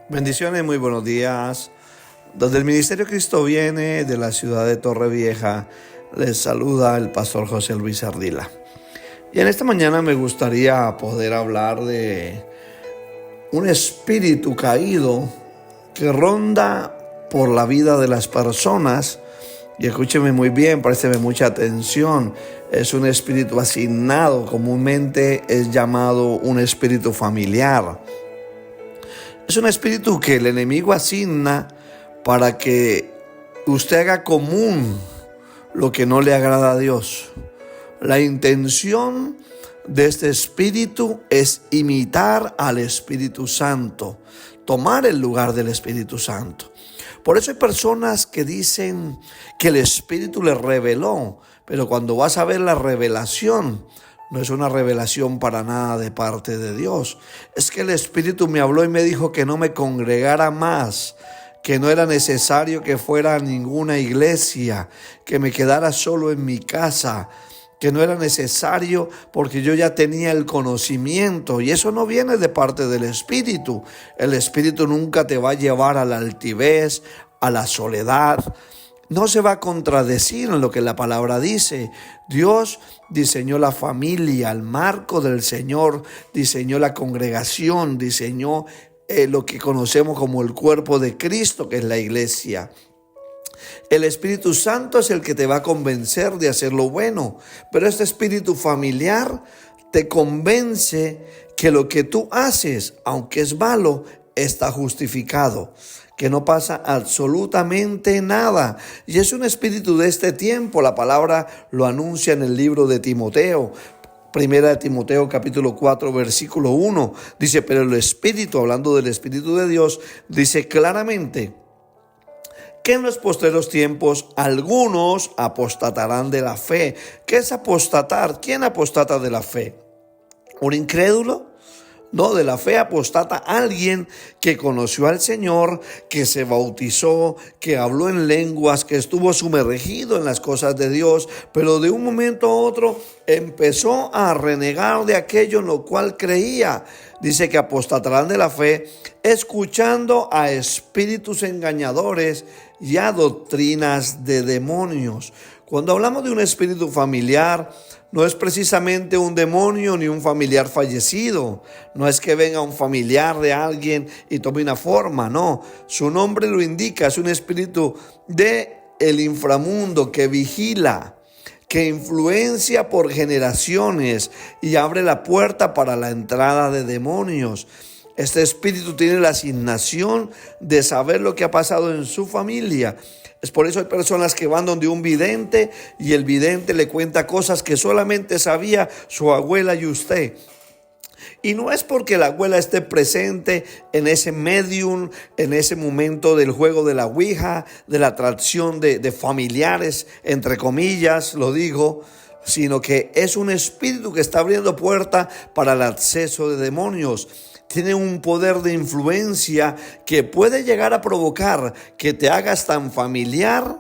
Bendiciones, muy buenos días. Desde el Ministerio Cristo Viene de la ciudad de Torrevieja, les saluda el pastor José Luis Ardila. Y en esta mañana me gustaría poder hablar de un espíritu caído que ronda por la vida de las personas. Y escúcheme muy bien, présteme mucha atención. Es un espíritu asignado, comúnmente es llamado un espíritu familiar. Es un espíritu que el enemigo asigna para que usted haga común lo que no le agrada a Dios. La intención de este espíritu es imitar al Espíritu Santo, tomar el lugar del Espíritu Santo. Por eso hay personas que dicen que el Espíritu les reveló, pero cuando vas a ver la revelación, no es una revelación para nada de parte de Dios. Es que el Espíritu me habló y me dijo que no me congregara más, que no era necesario que fuera a ninguna iglesia, que me quedara solo en mi casa, que no era necesario porque yo ya tenía el conocimiento. Y eso no viene de parte del Espíritu. El Espíritu nunca te va a llevar a la altivez, a la soledad. No se va a contradecir en lo que la palabra dice. Dios diseñó la familia, el marco del Señor, diseñó la congregación, diseñó lo que conocemos como el cuerpo de Cristo, que es la iglesia. El Espíritu Santo es el que te va a convencer de hacer lo bueno, pero este espíritu familiar te convence que lo que tú haces, aunque es malo, está justificado, que no pasa absolutamente nada. Y es un espíritu de este tiempo. La palabra lo anuncia en el libro de Timoteo. Primera de Timoteo capítulo 4 versículo 1. Dice, pero el Espíritu, hablando del Espíritu de Dios, dice claramente que en los postreros tiempos algunos apostatarán de la fe. ¿Qué es apostatar? ¿Quién apostata de la fe? ¿Un incrédulo? No, de la fe apostata alguien que conoció al Señor, que se bautizó, que habló en lenguas, que estuvo sumergido en las cosas de Dios, pero de un momento a otro empezó a renegar de aquello en lo cual creía. Dice que apostatarán de la fe, escuchando a espíritus engañadores y a doctrinas de demonios. Cuando hablamos de un espíritu familiar, no es precisamente un demonio ni un familiar fallecido. No es que venga un familiar de alguien y tome una forma, no. Su nombre lo indica, es un espíritu de el inframundo que vigila, que influencia por generaciones y abre la puerta para la entrada de demonios. Este espíritu tiene la asignación de saber lo que ha pasado en su familia. Es por eso hay personas que van donde un vidente y el vidente le cuenta cosas que solamente sabía su abuela y usted. Y no es porque la abuela esté presente en ese medium, en ese momento del juego de la ouija, de la atracción de familiares, entre comillas, lo digo, sino que es un espíritu que está abriendo puerta para el acceso de demonios. Tiene un poder de influencia que puede llegar a provocar que te hagas tan familiar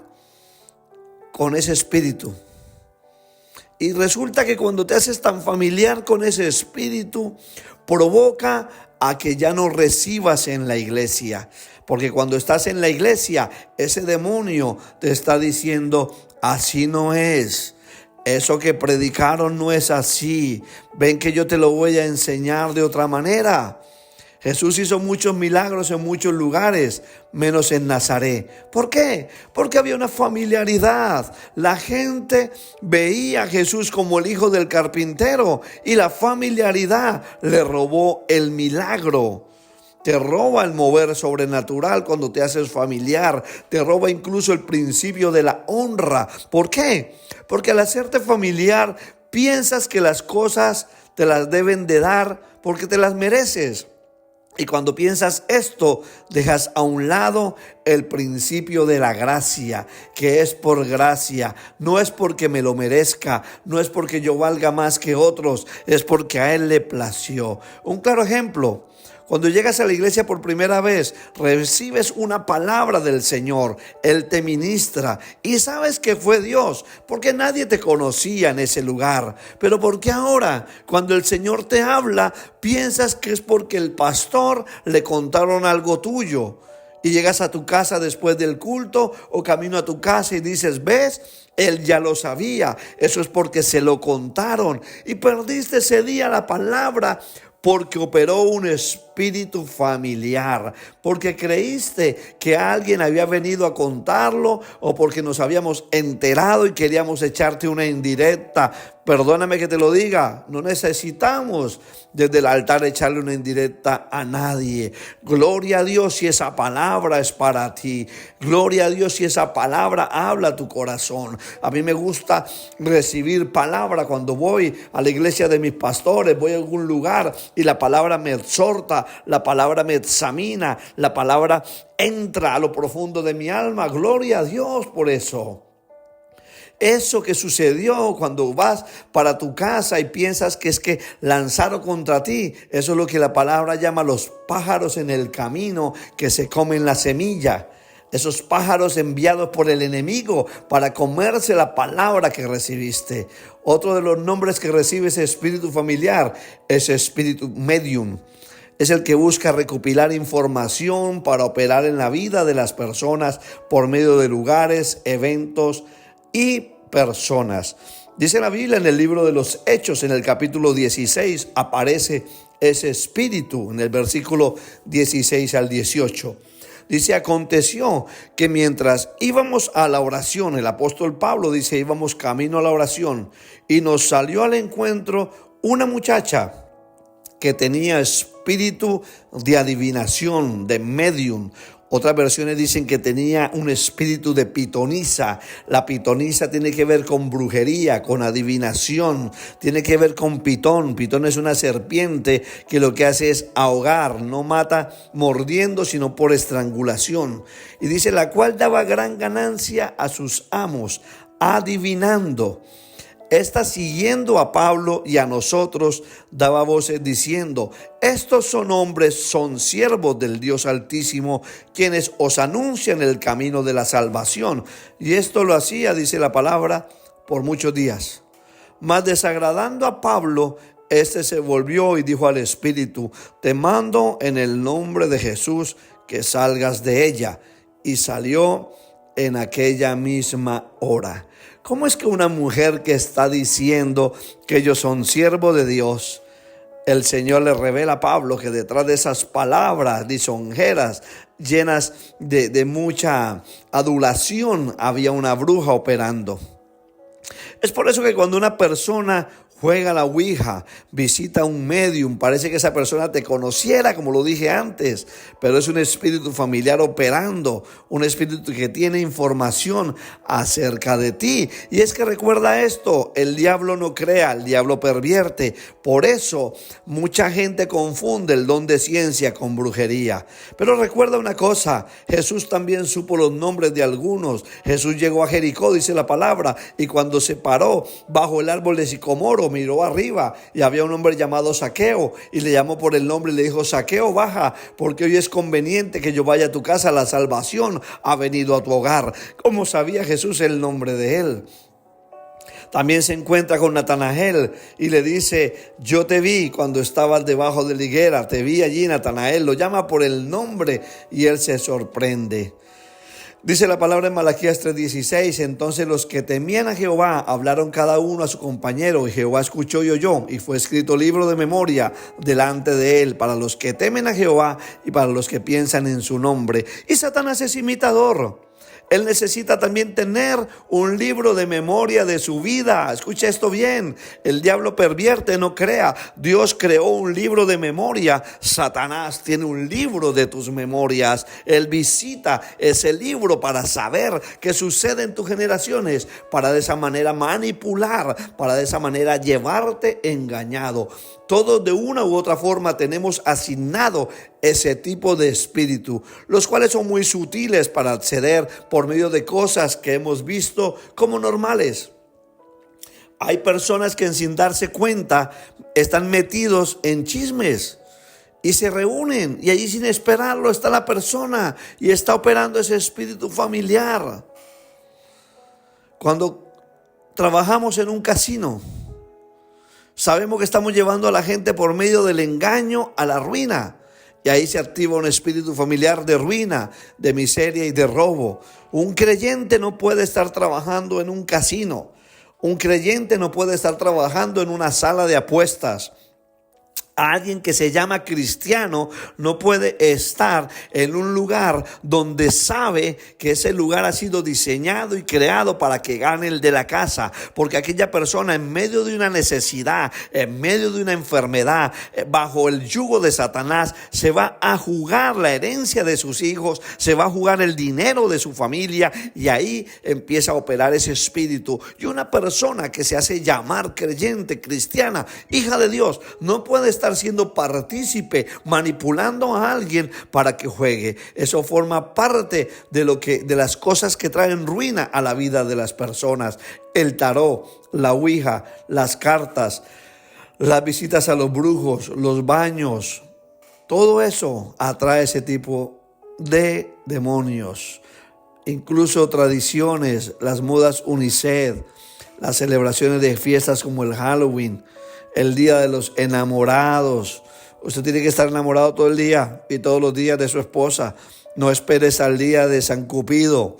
con ese espíritu. Y resulta que cuando te haces tan familiar con ese espíritu, provoca a que ya no recibas en la iglesia. Porque cuando estás en la iglesia, ese demonio te está diciendo, así no es. Eso que predicaron no es así. Ven que yo te lo voy a enseñar de otra manera. Jesús hizo muchos milagros en muchos lugares, menos en Nazaret. ¿Por qué? Porque había una familiaridad. La gente veía a Jesús como el hijo del carpintero y la familiaridad le robó el milagro. Te roba el mover sobrenatural cuando te haces familiar. Te roba incluso el principio de la honra. ¿Por qué? Porque al hacerte familiar piensas que las cosas te las deben de dar porque te las mereces. Y cuando piensas esto, dejas a un lado el principio de la gracia, que es por gracia. No es porque me lo merezca, no es porque yo valga más que otros, es porque a Él le plació. Un claro ejemplo, Cuando llegas a la iglesia por primera vez, recibes una palabra del Señor, Él te ministra y sabes que fue Dios, porque nadie te conocía en ese lugar. Pero ¿por qué ahora, cuando el Señor te habla, piensas que es porque el pastor le contaron algo tuyo? Y llegas a tu casa después del culto o camino a tu casa y dices, ¿ves? Él ya lo sabía. Eso es porque se lo contaron. Y perdiste ese día la palabra porque operó un espíritu familiar, porque creíste que alguien había venido a contarlo o porque nos habíamos enterado y queríamos echarte una indirecta. Perdóname que te lo diga, no necesitamos desde el altar echarle una indirecta a nadie. Gloria a Dios si esa palabra es para ti. Gloria a Dios si esa palabra habla a tu corazón. A mí me gusta recibir palabra cuando voy a la iglesia de mis pastores, voy a algún lugar y la palabra me exhorta, la palabra me examina, la palabra entra a lo profundo de mi alma. Gloria a Dios por eso. Eso que sucedió cuando vas para tu casa y piensas que es que lanzaron contra ti, eso es lo que la palabra llama los pájaros en el camino que se comen la semilla. Esos pájaros enviados por el enemigo para comerse la palabra que recibiste. Otro de los nombres que recibe ese espíritu familiar es espíritu medium. Es el que busca recopilar información para operar en la vida de las personas por medio de lugares, eventos y personas. Dice la Biblia en el libro de los Hechos, en el capítulo 16, aparece ese espíritu en el versículo 16 al 18. Dice, aconteció que mientras íbamos a la oración, el apóstol Pablo dice, íbamos camino a la oración y nos salió al encuentro una muchacha que tenía espíritu de adivinación, de medium. Otras versiones dicen que tenía un espíritu de pitonisa. La pitonisa tiene que ver con brujería, con adivinación, tiene que ver con pitón. Pitón es una serpiente que lo que hace es ahogar, no mata mordiendo, sino por estrangulación. Y dice, la cual daba gran ganancia a sus amos, adivinando. Esta, siguiendo a Pablo y a nosotros, daba voces diciendo, estos son hombres, son siervos del Dios Altísimo, quienes os anuncian el camino de la salvación. Y esto lo hacía, dice la palabra, por muchos días. Mas desagradando a Pablo, este se volvió y dijo al Espíritu, te mando en el nombre de Jesús que salgas de ella. Y salió en aquella misma hora. ¿Cómo es que una mujer que está diciendo que ellos son siervos de Dios, el Señor le revela a Pablo que detrás de esas palabras lisonjeras, llenas de mucha adulación, había una bruja operando? Es por eso que cuando una persona juega la ouija, visita a un medium, parece que esa persona te conociera, como lo dije antes, pero es un espíritu familiar operando, un espíritu que tiene información acerca de ti. Y es que recuerda esto, el diablo no crea, el diablo pervierte. Por eso mucha gente confunde el don de ciencia con brujería. Pero recuerda una cosa, Jesús también supo los nombres de algunos. Jesús llegó a Jericó, dice la palabra, y cuando se paró bajo el árbol de sicomoro, miró arriba y había un hombre llamado Zaqueo y le llamó por el nombre y le dijo, Zaqueo, baja, porque hoy es conveniente que yo vaya a tu casa, la salvación ha venido a tu hogar. ¿Cómo sabía Jesús el nombre de él? También se encuentra con Natanael y le dice, yo te vi cuando estabas debajo de la higuera, te vi allí. Natanael lo llama por el nombre y él se sorprende. Dice la palabra en Malaquías 3:16, entonces los que temían a Jehová hablaron cada uno a su compañero, y Jehová escuchó y oyó, y fue escrito libro de memoria delante de él, para los que temen a Jehová y para los que piensan en su nombre. Y Satanás es imitador. Él necesita también tener un libro de memoria de su vida. Escucha esto bien. El diablo pervierte, no crea. Dios creó un libro de memoria. Satanás tiene un libro de tus memorias. Él visita ese libro para saber qué sucede en tus generaciones, para de esa manera manipular, para de esa manera llevarte engañado. Todos de una u otra forma tenemos asignado ese tipo de espíritu, los cuales son muy sutiles para acceder por medio de cosas que hemos visto como normales. Hay personas que sin darse cuenta están metidos en chismes y se reúnen y allí sin esperarlo está la persona y está operando ese espíritu familiar. Cuando trabajamos en un casino, sabemos que estamos llevando a la gente por medio del engaño a la ruina. Y ahí se activa un espíritu familiar de ruina, de miseria y de robo. Un creyente no puede estar trabajando en un casino. Un creyente no puede estar trabajando en una sala de apuestas. Alguien que se llama cristiano no puede estar en un lugar donde sabe que ese lugar ha sido diseñado y creado para que gane el de la casa, porque aquella persona en medio de una necesidad, en medio de una enfermedad, bajo el yugo de Satanás, se va a jugar la herencia de sus hijos, se va a jugar el dinero de su familia y ahí empieza a operar ese espíritu. Y una persona que se hace llamar creyente, cristiana, hija de Dios, no puede estar siendo partícipe, manipulando a alguien para que juegue. Eso forma parte de las cosas que traen ruina a la vida de las personas. El tarot, la ouija, las cartas, las visitas a los brujos, los baños, todo eso atrae ese tipo de demonios. Incluso tradiciones, las modas unisex, las celebraciones de fiestas como el Halloween, el día de los enamorados. Usted tiene que estar enamorado todo el día y todos los días de su esposa. No esperes al día de San Cupido,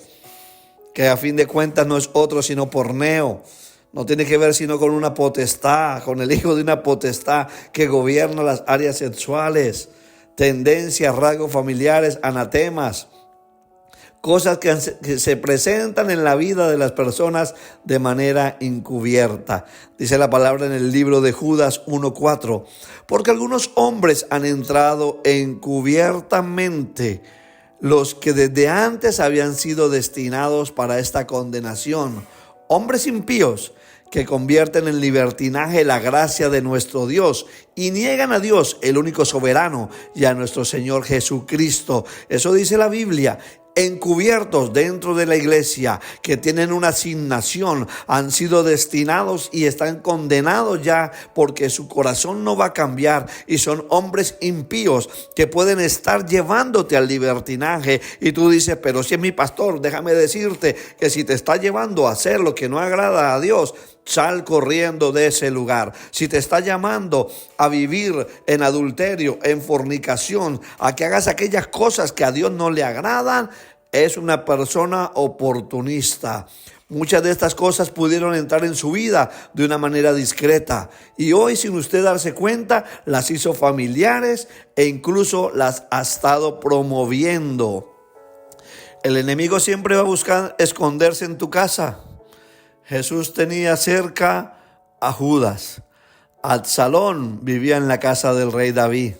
que a fin de cuentas no es otro sino porneo. No tiene que ver sino con una potestad, con el hijo de una potestad que gobierna las áreas sexuales, tendencias, rasgos familiares, anatemas. Cosas que se presentan en la vida de las personas de manera encubierta. Dice la palabra en el libro de Judas 1:4. Porque algunos hombres han entrado encubiertamente, los que desde antes habían sido destinados para esta condenación. Hombres impíos que convierten en libertinaje la gracia de nuestro Dios y niegan a Dios, el único soberano, y a nuestro Señor Jesucristo. Eso dice la Biblia. Encubiertos dentro de la iglesia, que tienen una asignación, han sido destinados y están condenados ya porque su corazón no va a cambiar, y son hombres impíos que pueden estar llevándote al libertinaje. Y tú dices, pero si es mi pastor, déjame decirte que si te está llevando a hacer lo que no agrada a Dios, sal corriendo de ese lugar. Si te está llamando a vivir en adulterio, en fornicación, a que hagas aquellas cosas que a Dios no le agradan, es una persona oportunista. Muchas de estas cosas pudieron entrar en su vida de una manera discreta y hoy, sin usted darse cuenta, las hizo familiares e incluso las ha estado promoviendo. El enemigo siempre va a buscar esconderse en tu casa. Jesús tenía cerca a Judas. Absalón vivía en la casa del rey David.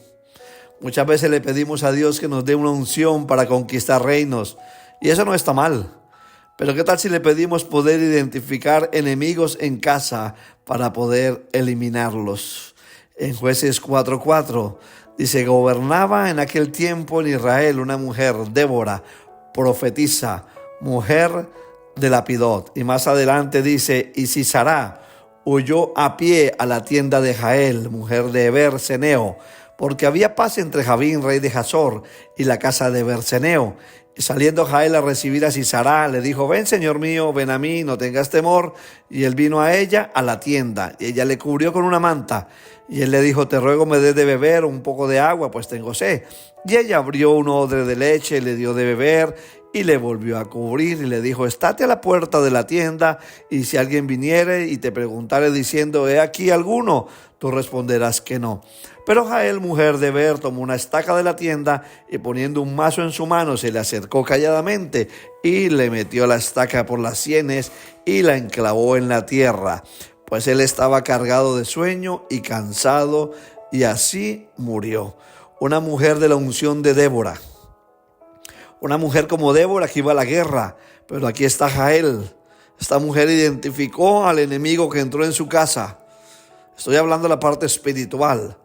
Muchas veces le pedimos a Dios que nos dé una unción para conquistar reinos, y eso no está mal. Pero ¿qué tal si le pedimos poder identificar enemigos en casa para poder eliminarlos? En Jueces 4:4 dice: gobernaba en aquel tiempo en Israel una mujer, Débora, profetisa, mujer de Lapidot. Y más adelante dice: y Sisará huyó a pie a la tienda de Jael, mujer de Berseneo, porque había paz entre Javín, rey de Hazor, y la casa de Berseneo. Y saliendo Jael a recibir a Sisará, le dijo: ven, señor mío, ven a mí, no tengas temor. Y él vino a ella a la tienda, y ella le cubrió con una manta. Y él le dijo: te ruego me des de beber un poco de agua, pues tengo sed. Y ella abrió un odre de leche, le dio de beber, y le volvió a cubrir, y le dijo: estate a la puerta de la tienda, y si alguien viniere y te preguntare diciendo: ¿he aquí alguno?, tú responderás que no. Pero Jael, mujer de Ber, tomó una estaca de la tienda, y poniendo un mazo en su mano, se le acercó calladamente, y le metió la estaca por las sienes, y la enclavó en la tierra, pues él estaba cargado de sueño y cansado, y así murió. Una mujer de la unción de Débora. Una mujer como Débora que iba a la guerra, pero aquí está Jael. Esta mujer identificó al enemigo que entró en su casa. Estoy hablando de la parte espiritual.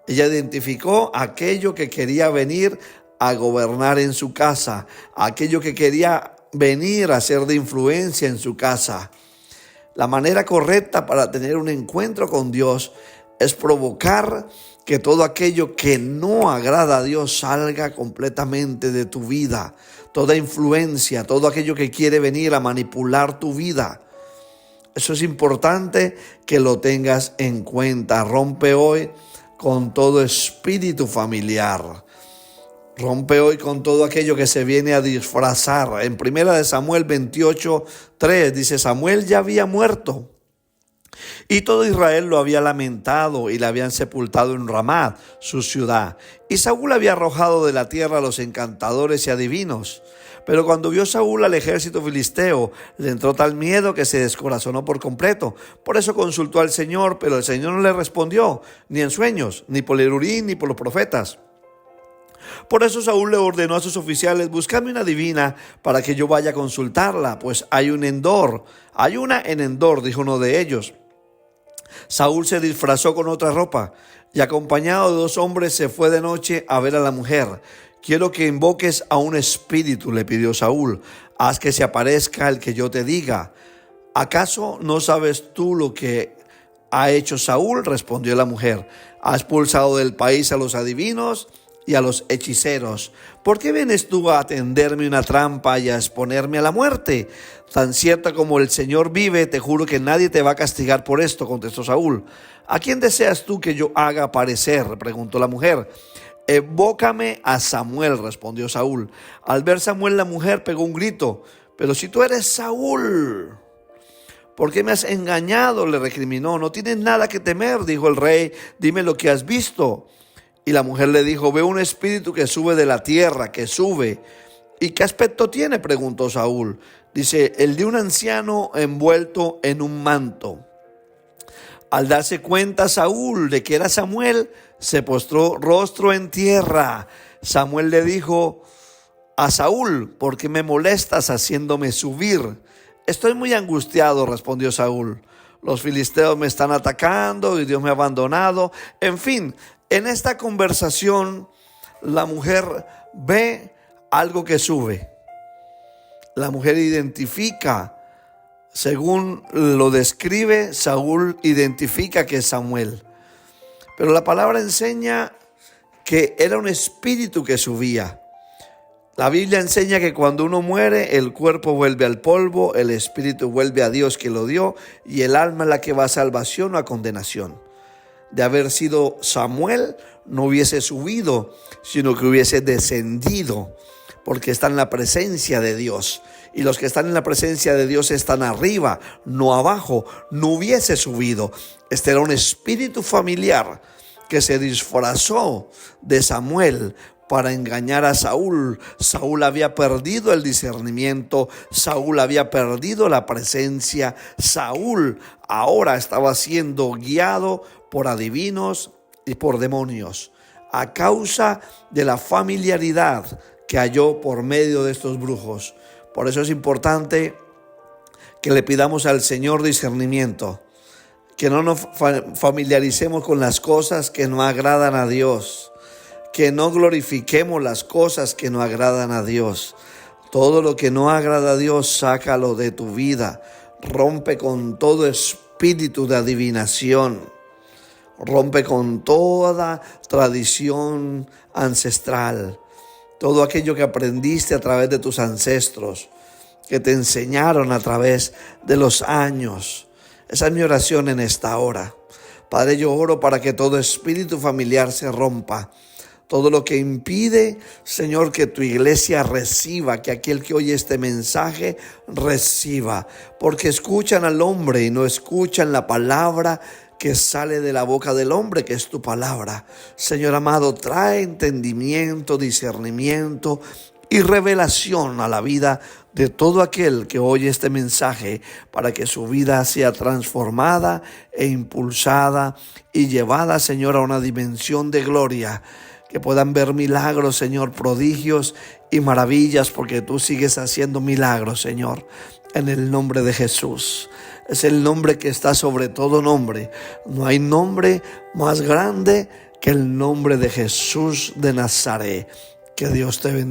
Ella identificó aquello que quería venir a gobernar en su casa, aquello que quería venir a ser de influencia en su casa. La manera correcta para tener un encuentro con Dios es provocar que todo aquello que no agrada a Dios salga completamente de tu vida. Toda influencia, todo aquello que quiere venir a manipular tu vida. Eso es importante que lo tengas en cuenta. Rompe hoy con todo espíritu familiar. Rompe hoy con todo aquello que se viene a disfrazar. En 1 Samuel 28:3 dice: Samuel ya había muerto y todo Israel lo había lamentado y le habían sepultado en Ramá, su ciudad. Y Saúl había arrojado de la tierra a los encantadores y adivinos. Pero cuando vio Saúl al ejército filisteo, le entró tal miedo que se descorazonó por completo. Por eso consultó al Señor, pero el Señor no le respondió, ni en sueños, ni por el Urim, ni por los profetas. Por eso Saúl le ordenó a sus oficiales: buscadme una adivina para que yo vaya a consultarla, pues hay una en Endor, dijo uno de ellos. Saúl se disfrazó con otra ropa y acompañado de 2 hombres se fue de noche a ver a la mujer. Quiero que invoques a un espíritu, le pidió Saúl. Haz que se aparezca el que yo te diga. ¿Acaso no sabes tú lo que ha hecho Saúl? Respondió la mujer. Ha expulsado del país a los adivinos y a los hechiceros. ¿Por qué vienes tú a tenderme una trampa y a exponerme a la muerte? Tan cierta como el Señor vive, te juro que nadie te va a castigar por esto, contestó Saúl. ¿A quién deseas tú que yo haga aparecer?, preguntó la mujer. Evócame a Samuel, respondió Saúl. Al ver Samuel, la mujer pegó un grito. Pero si tú eres Saúl, ¿por qué me has engañado?, le recriminó. No tienes nada que temer, dijo el rey. Dime lo que has visto. Y la mujer le dijo: veo un espíritu que sube de la tierra, que sube. ¿Y qué aspecto tiene?, preguntó Saúl. Dice: el de un anciano envuelto en un manto. Al darse cuenta Saúl de que era Samuel, se postró rostro en tierra. Samuel le dijo a Saúl: ¿por qué me molestas haciéndome subir? Estoy muy angustiado, respondió Saúl. Los filisteos me están atacando y Dios me ha abandonado. En fin, en esta conversación la mujer ve algo que sube. La mujer identifica, según lo describe, Saúl identifica que es Samuel. Pero la palabra enseña que era un espíritu que subía. La Biblia enseña que cuando uno muere, el cuerpo vuelve al polvo, el espíritu vuelve a Dios que lo dio, y el alma es la que va a salvación o a condenación. De haber sido Samuel, no hubiese subido, sino que hubiese descendido, porque está en la presencia de Dios. Y los que están en la presencia de Dios están arriba, no abajo. No hubiese subido. Este era un espíritu familiar que se disfrazó de Samuel para engañar a Saúl. Saúl había perdido el discernimiento. Saúl había perdido la presencia. Saúl ahora estaba siendo guiado por adivinos y por demonios, a causa de la familiaridad que halló por medio de estos brujos. Por eso es importante que le pidamos al Señor discernimiento, que no nos familiaricemos con las cosas que no agradan a Dios, que no glorifiquemos las cosas que no agradan a Dios. Todo lo que no agrada a Dios, sácalo de tu vida. Rompe con todo espíritu de adivinación. Rompe con toda tradición ancestral. Todo aquello que aprendiste a través de tus ancestros, que te enseñaron a través de los años. Esa es mi oración en esta hora. Padre, yo oro para que todo espíritu familiar se rompa. Todo lo que impide, Señor, que tu iglesia reciba, que aquel que oye este mensaje reciba. Porque escuchan al hombre y no escuchan la palabra que sale de la boca del hombre, que es tu palabra. Señor amado, trae entendimiento, discernimiento y revelación a la vida de todo aquel que oye este mensaje, para que su vida sea transformada e impulsada y llevada, Señor, a una dimensión de gloria. Que puedan ver milagros, Señor, prodigios y maravillas, porque tú sigues haciendo milagros, Señor, en el nombre de Jesús. Es el nombre que está sobre todo nombre. No hay nombre más grande que el nombre de Jesús de Nazaret. Que Dios te bendiga.